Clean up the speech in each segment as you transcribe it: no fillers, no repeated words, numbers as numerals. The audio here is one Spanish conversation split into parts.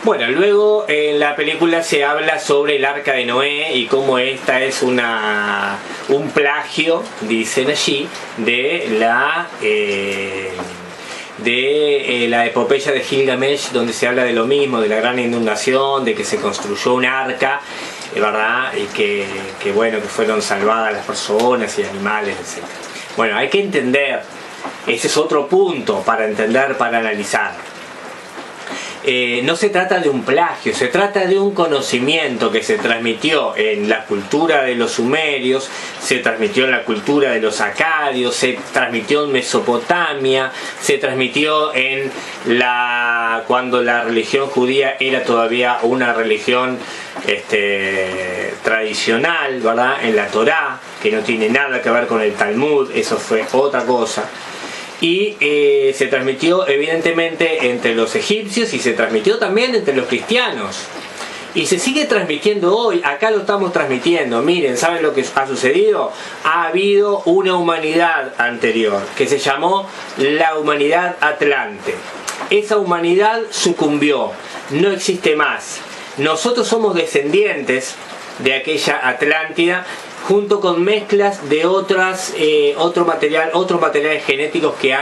Bueno, luego en la película se habla sobre el Arca de Noé y cómo esta es un plagio, dicen allí, de la epopeya de Gilgamesh, donde se habla de lo mismo, de la gran inundación, de que se construyó un arca, ¿verdad? Y que bueno, que fueron salvadas las personas y animales, etc. Bueno, hay que entender, ese es otro punto para entender, para analizar. No se trata de un plagio, se trata de un conocimiento que se transmitió en la cultura de los sumerios, se transmitió en la cultura de los acadios, se transmitió en Mesopotamia, se transmitió cuando la religión judía era todavía una religión tradicional, ¿verdad? En la Torá, que no tiene nada que ver con el Talmud, eso fue otra cosa. Y se transmitió evidentemente entre los egipcios y se transmitió también entre los cristianos. Y se sigue transmitiendo hoy, acá lo estamos transmitiendo. Miren, ¿saben lo que ha sucedido? Ha habido una humanidad anterior que se llamó la humanidad Atlante. Esa humanidad sucumbió, no existe más. Nosotros somos descendientes de aquella Atlántida, junto con mezclas de otros materiales genéticos que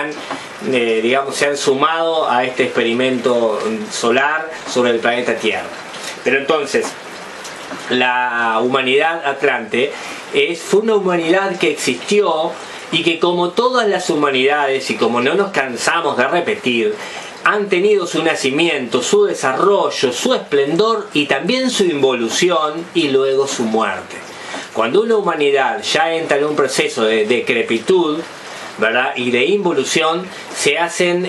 se han sumado a este experimento solar sobre el planeta Tierra. Pero entonces, la humanidad Atlante fue una humanidad que existió y que, como todas las humanidades, y como no nos cansamos de repetir, han tenido su nacimiento, su desarrollo, su esplendor y también su involución y luego su muerte. Cuando una humanidad ya entra en un proceso de decrepitud, ¿verdad?, y de involución, se hacen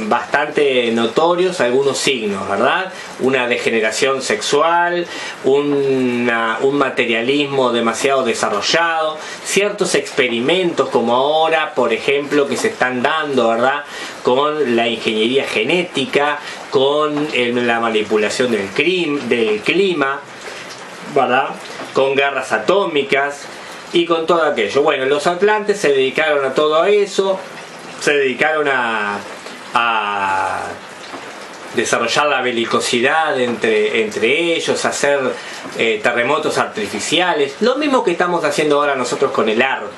bastante notorios algunos signos, ¿verdad? Una degeneración sexual, un materialismo demasiado desarrollado, ciertos experimentos como ahora, por ejemplo, que se están dando, ¿verdad?, con la ingeniería genética, con la manipulación del clima, ¿verdad?, con guerras atómicas y con todo aquello. Bueno, los atlantes se dedicaron a todo eso, se dedicaron a desarrollar la belicosidad entre ellos, a hacer terremotos artificiales, lo mismo que estamos haciendo ahora nosotros con el ARP,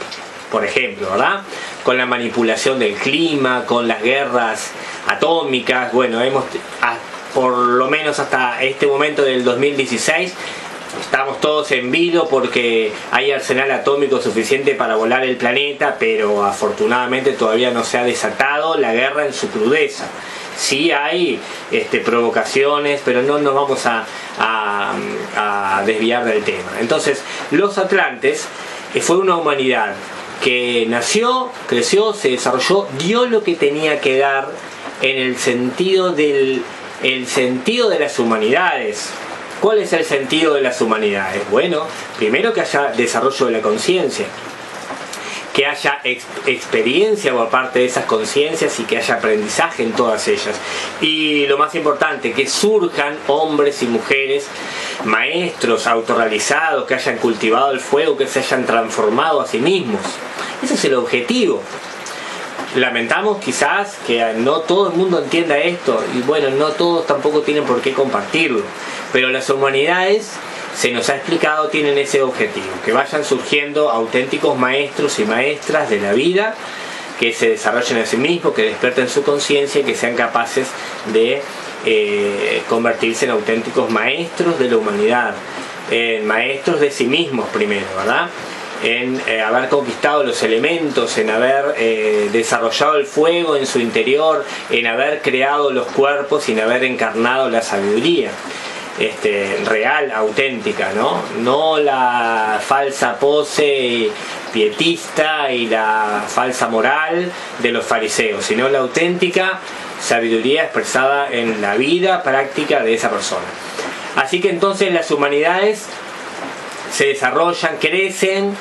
por ejemplo, ¿verdad? Con la manipulación del clima, con las guerras atómicas. Bueno, por lo menos hasta este momento del 2016 estamos todos en vilo porque hay arsenal atómico suficiente para volar el planeta, pero afortunadamente todavía no se ha desatado la guerra en su crudeza. Sí hay provocaciones, pero no nos vamos a desviar del tema. Entonces, los atlantes fue una humanidad que nació, creció, se desarrolló, dio lo que tenía que dar en el sentido de las humanidades. ¿Cuál es el sentido de las humanidades? Bueno, primero que haya desarrollo de la conciencia, que haya experiencia por parte de esas conciencias y que haya aprendizaje en todas ellas. Y lo más importante, que surjan hombres y mujeres, maestros autorrealizados, que hayan cultivado el fuego, que se hayan transformado a sí mismos. Ese es el objetivo. Lamentamos quizás que no todo el mundo entienda esto, y bueno, no todos tampoco tienen por qué compartirlo, pero las humanidades, se nos ha explicado, tienen ese objetivo, que vayan surgiendo auténticos maestros y maestras de la vida, que se desarrollen a sí mismos, que despierten su conciencia y que sean capaces de convertirse en auténticos maestros de la humanidad, maestros de sí mismos primero, ¿verdad?, en haber conquistado los elementos, en haber desarrollado el fuego en su interior, en haber creado los cuerpos y en haber encarnado la sabiduría real, auténtica, no la falsa pose pietista y la falsa moral de los fariseos, sino la auténtica sabiduría expresada en la vida práctica de esa persona. Así que entonces las humanidades se desarrollan, crecen,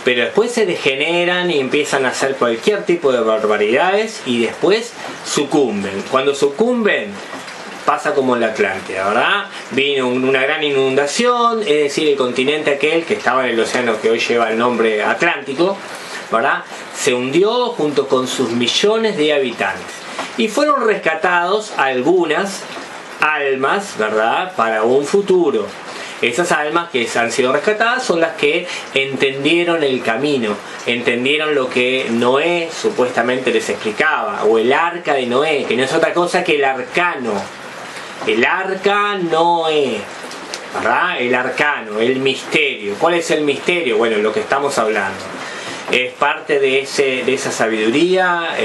pero después se degeneran y empiezan a hacer cualquier tipo de barbaridades y después sucumben. Cuando sucumben, pasa como en la Atlántida, ¿verdad? Vino una gran inundación, es decir, el continente aquel que estaba en el océano que hoy lleva el nombre Atlántico, ¿verdad?, se hundió junto con sus millones de habitantes. Y fueron rescatados algunas almas, ¿verdad?, para un futuro. Esas almas que han sido rescatadas son las que entendieron el camino, entendieron lo que Noé supuestamente les explicaba, o el arca de Noé, que no es otra cosa que el arcano. El arca Noé, ¿verdad? El arcano, el misterio. ¿Cuál es el misterio? Bueno, lo que estamos hablando. Es parte de esa sabiduría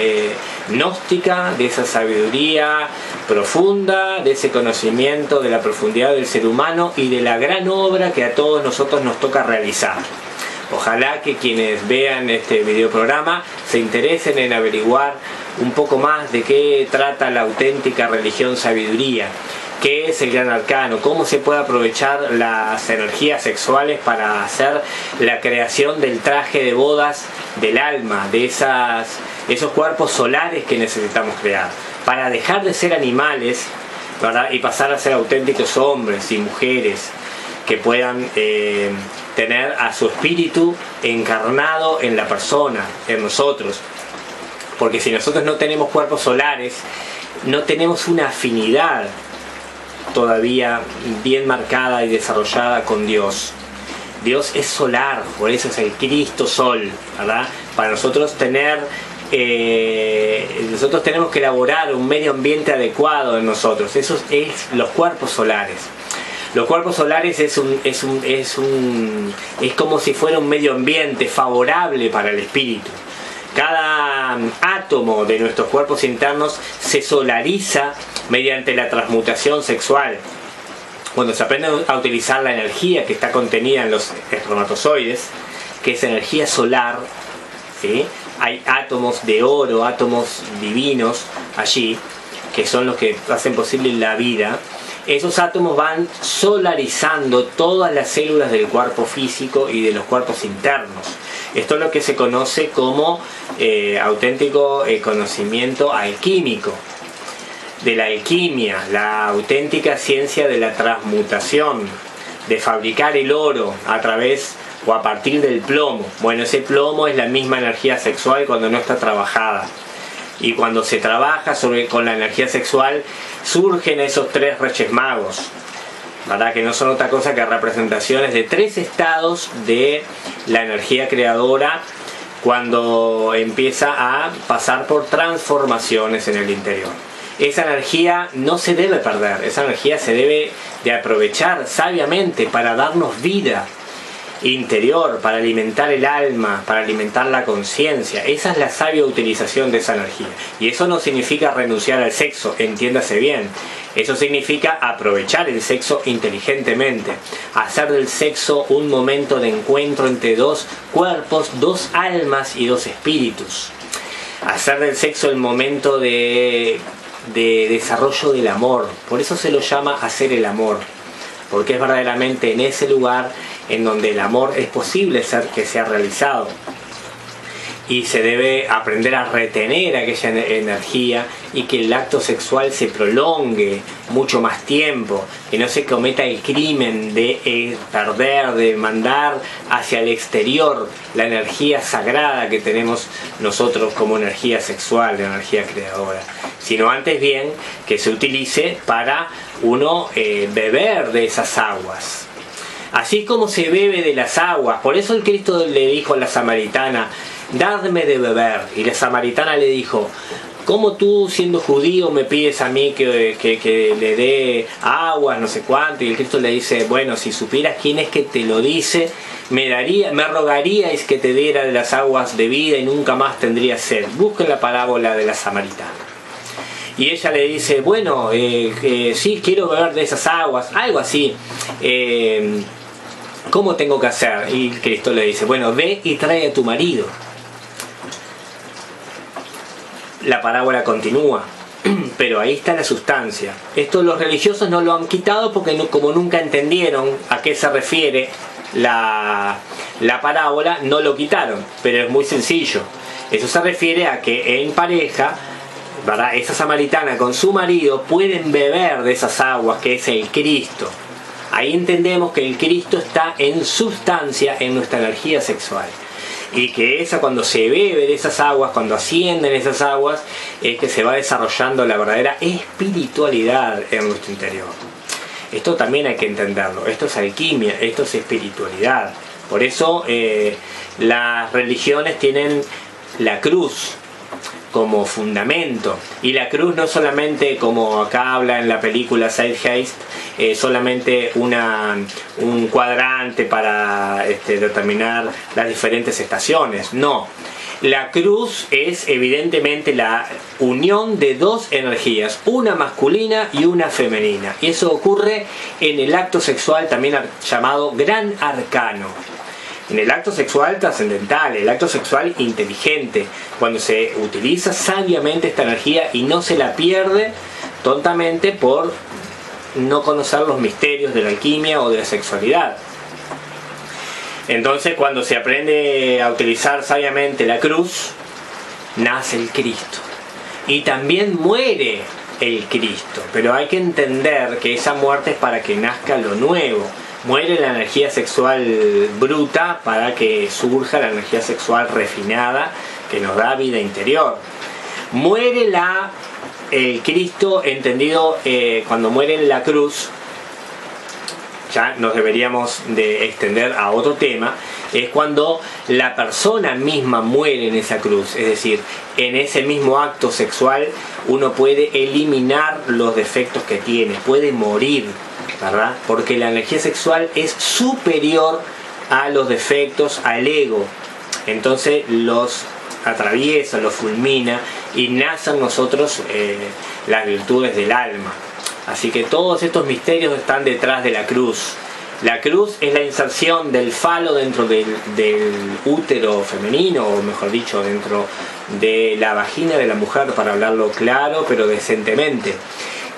gnóstica, de esa sabiduría profunda, de ese conocimiento de la profundidad del ser humano y de la gran obra que a todos nosotros nos toca realizar. Ojalá que quienes vean este videoprograma se interesen en averiguar un poco más de qué trata la auténtica religión sabiduría. ¿Qué es el gran arcano? ¿Cómo se puede aprovechar las energías sexuales para hacer la creación del traje de bodas del alma, de esos cuerpos solares que necesitamos crear? Para dejar de ser animales, ¿verdad?, y pasar a ser auténticos hombres y mujeres que puedan tener a su espíritu encarnado en la persona, en nosotros. Porque si nosotros no tenemos cuerpos solares, no tenemos una afinidad todavía bien marcada y desarrollada con Dios. Dios es solar, por eso es el Cristo Sol, ¿verdad? Para nosotros nosotros tenemos que elaborar un medio ambiente adecuado en nosotros. Eso es los cuerpos solares. Los cuerpos solares es como si fuera un medio ambiente favorable para el espíritu. Cada átomo de nuestros cuerpos internos se solariza mediante la transmutación sexual. Cuando se aprende a utilizar la energía que está contenida en los espermatozoides, que es energía solar, ¿sí?, hay átomos de oro, átomos divinos allí, que son los que hacen posible la vida. Esos átomos van solarizando todas las células del cuerpo físico y de los cuerpos internos. Esto es lo que se conoce como auténtico conocimiento alquímico, de la alquimia, la auténtica ciencia de la transmutación, de fabricar el oro a través o a partir del plomo. Bueno, ese plomo es la misma energía sexual cuando no está trabajada. Y cuando se trabaja con la energía sexual, surgen esos 3 Reyes Magos, ¿verdad?, que no son otra cosa que representaciones de 3 estados de la energía creadora cuando empieza a pasar por transformaciones en el interior. Esa energía no se debe perder, esa energía se debe de aprovechar sabiamente para darnos vida interior, para alimentar el alma, para alimentar la conciencia. Esa es la sabia utilización de esa energía. Y eso no significa renunciar al sexo, entiéndase bien. Eso significa aprovechar el sexo inteligentemente, hacer del sexo un momento de encuentro entre 2 cuerpos, 2 almas y 2 espíritus. Hacer del sexo el momento de desarrollo del amor. Por eso se lo llama hacer el amor, porque es verdaderamente en ese lugar en donde el amor es posible que sea realizado. Y se debe aprender a retener aquella energía y que el acto sexual se prolongue mucho más tiempo, que no se cometa el crimen de perder, de mandar hacia el exterior la energía sagrada que tenemos nosotros como energía sexual, de energía creadora, sino antes bien que se utilice para uno beber de esas aguas. Así como se bebe de las aguas, por eso el Cristo le dijo a la samaritana: dadme de beber. Y la samaritana le dijo: ¿cómo tú, siendo judío, me pides a mí que le dé agua, no sé cuánto? Y el Cristo le dice: bueno, si supieras quién es que te lo dice, me rogaríais que te diera de las aguas de vida y nunca más tendría sed. Busquen la parábola de la samaritana. Y ella le dice: bueno, sí, quiero beber de esas aguas, algo así. ¿Cómo tengo que hacer? Y Cristo le dice: bueno, ve y trae a tu marido. La parábola continúa, pero ahí está la sustancia. Esto los religiosos no lo han quitado porque como nunca entendieron a qué se refiere la parábola, no lo quitaron, pero es muy sencillo. Eso se refiere a que en pareja, ¿verdad?, esa samaritana con su marido pueden beber de esas aguas, que es el Cristo. Ahí entendemos que el Cristo está en sustancia en nuestra energía sexual. y que esa, cuando se bebe de esas aguas, cuando ascienden esas aguas, es que se va desarrollando la verdadera espiritualidad en nuestro interior. Esto también hay que entenderlo. Esto es alquimia, esto es espiritualidad. Por eso las religiones tienen la cruz como fundamento, y la cruz no solamente, como acá habla en la película Zeitgeist, solamente un cuadrante para determinar las diferentes estaciones. No, la cruz es evidentemente la unión de dos energías, una masculina y una femenina, y eso ocurre en el acto sexual, también llamado gran arcano. En el acto sexual trascendental, el acto sexual inteligente, cuando se utiliza sabiamente esta energía y no se la pierde tontamente por no conocer los misterios de la alquimia o de la sexualidad. Entonces, cuando se aprende a utilizar sabiamente la cruz, nace el Cristo. Y también muere el Cristo, pero hay que entender que esa muerte es para que nazca lo nuevo. Muere la energía sexual bruta para que surja la energía sexual refinada que nos da vida interior. Muere el Cristo, entendido cuando muere en la cruz. Ya nos deberíamos de extender a otro tema. Es cuando la persona misma muere en esa cruz. Es decir, en ese mismo acto sexual uno puede eliminar los defectos que tiene, puede morir, ¿verdad? Porque la energía sexual es superior a los defectos, al ego. Entonces los atraviesa, los fulmina y nacen en nosotros las virtudes del alma. Así que todos estos misterios están detrás de la cruz. La cruz es la inserción del falo dentro del útero femenino, o mejor dicho, dentro de la vagina de la mujer, para hablarlo claro pero decentemente.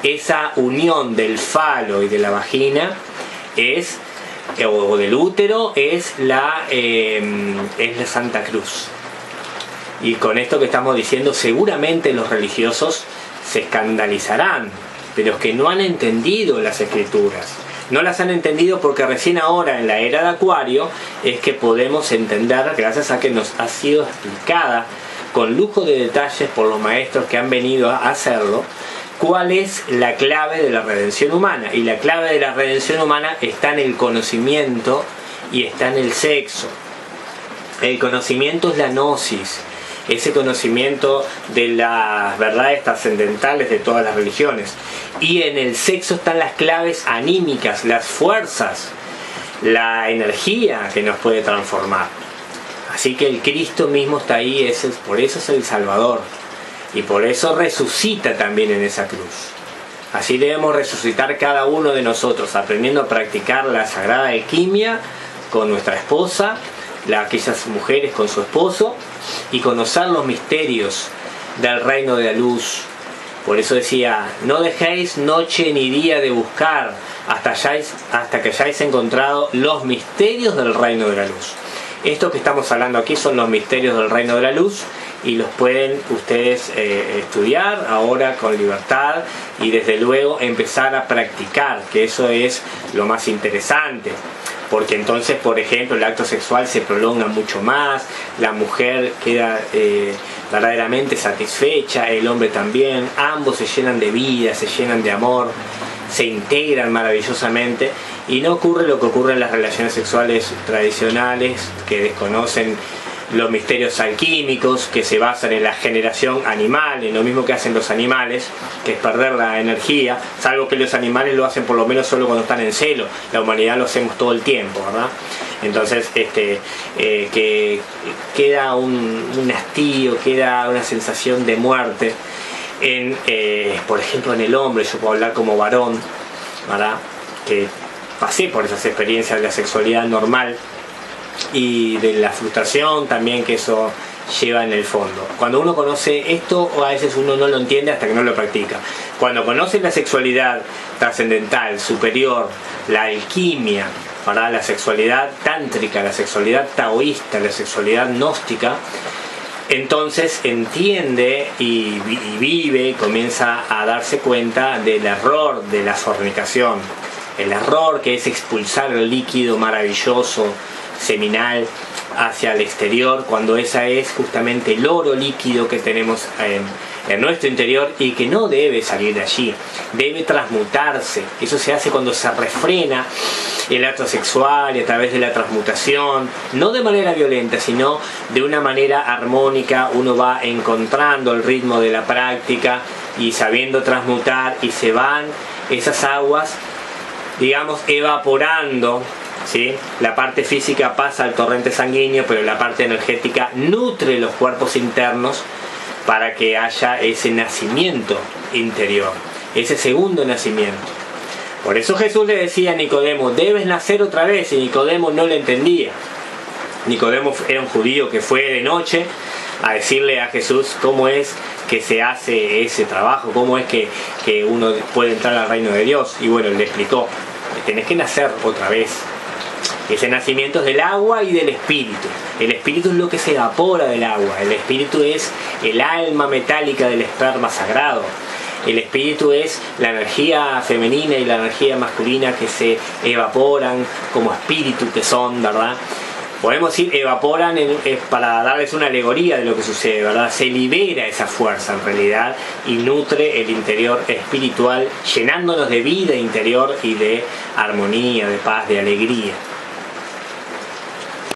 Esa unión del falo y de la vagina o del útero es la Santa Cruz. Y con esto que estamos diciendo, seguramente los religiosos se escandalizarán, pero que no han entendido las escrituras. No las han entendido porque recién ahora, en la era de Acuario, es que podemos entender, gracias a que nos ha sido explicada con lujo de detalles por los maestros que han venido a hacerlo, cuál es la clave de la redención humana. Y la clave de la redención humana está en el conocimiento y está en el sexo. El conocimiento es la gnosis, ese conocimiento de las verdades trascendentales de todas las religiones. Y en el sexo están las claves anímicas, las fuerzas, la energía que nos puede transformar. Así que el Cristo mismo está ahí, por eso es el Salvador. Y por eso resucita también en esa cruz. Así debemos resucitar cada uno de nosotros, aprendiendo a practicar la sagrada alquimia con nuestra esposa, aquellas mujeres con su esposo, y conocer los misterios del reino de la luz. Por eso decía, no dejéis noche ni día de buscar hasta que hayáis encontrado los misterios del reino de la luz. Esto que estamos hablando aquí son los misterios del reino de la luz, y los pueden ustedes estudiar ahora con libertad y desde luego empezar a practicar, que eso es lo más interesante. Porque entonces, por ejemplo, el acto sexual se prolonga mucho más, la mujer queda verdaderamente satisfecha, el hombre también, ambos se llenan de vida, se llenan de amor, se integran maravillosamente, y no ocurre lo que ocurre en las relaciones sexuales tradicionales, que desconocen los misterios alquímicos, que se basan en la generación animal, en lo mismo que hacen los animales, que es perder la energía, salvo que los animales lo hacen por lo menos solo cuando están en celo. La humanidad lo hacemos todo el tiempo, ¿verdad? Entonces que queda un hastío, queda una sensación de muerte por ejemplo en el hombre. Yo puedo hablar como varón, ¿verdad? Que pasé por esas experiencias de la sexualidad normal y de la frustración también que eso lleva en el fondo. Cuando uno conoce esto, o a veces uno no lo entiende hasta que no lo practica. Cuando conoce la sexualidad trascendental, superior, la alquimia, ¿verdad? La sexualidad tántrica, la sexualidad taoísta, la sexualidad gnóstica, entonces entiende y vive, comienza a darse cuenta del error de la fornicación. El error que es expulsar el líquido maravilloso seminal hacia el exterior, cuando esa es justamente el oro líquido que tenemos en nuestro interior y que no debe salir de allí, debe transmutarse. Eso se hace cuando se refrena el acto sexual y a través de la transmutación, no de manera violenta, sino de una manera armónica. Uno va encontrando el ritmo de la práctica y sabiendo transmutar, y se van esas aguas, digamos, evaporando, ¿sí? La parte física pasa al torrente sanguíneo, pero la parte energética nutre los cuerpos internos para que haya ese nacimiento interior, ese segundo nacimiento. Por eso Jesús le decía a Nicodemo: debes nacer otra vez, y Nicodemo no le entendía. Nicodemo era un judío que fue de noche a decirle a Jesús cómo es que se hace ese trabajo, cómo es que uno puede entrar al reino de Dios. Y bueno, le explicó: tenés que nacer otra vez. Ese nacimiento es del agua y del espíritu. El espíritu es lo que se evapora del agua. El espíritu es el alma metálica del esperma sagrado. El espíritu es la energía femenina y la energía masculina que se evaporan como espíritu que son, ¿verdad? Podemos decir evaporan para darles una alegoría de lo que sucede, ¿verdad? Se libera esa fuerza en realidad y nutre el interior espiritual, llenándonos de vida interior y de armonía, de paz, de alegría.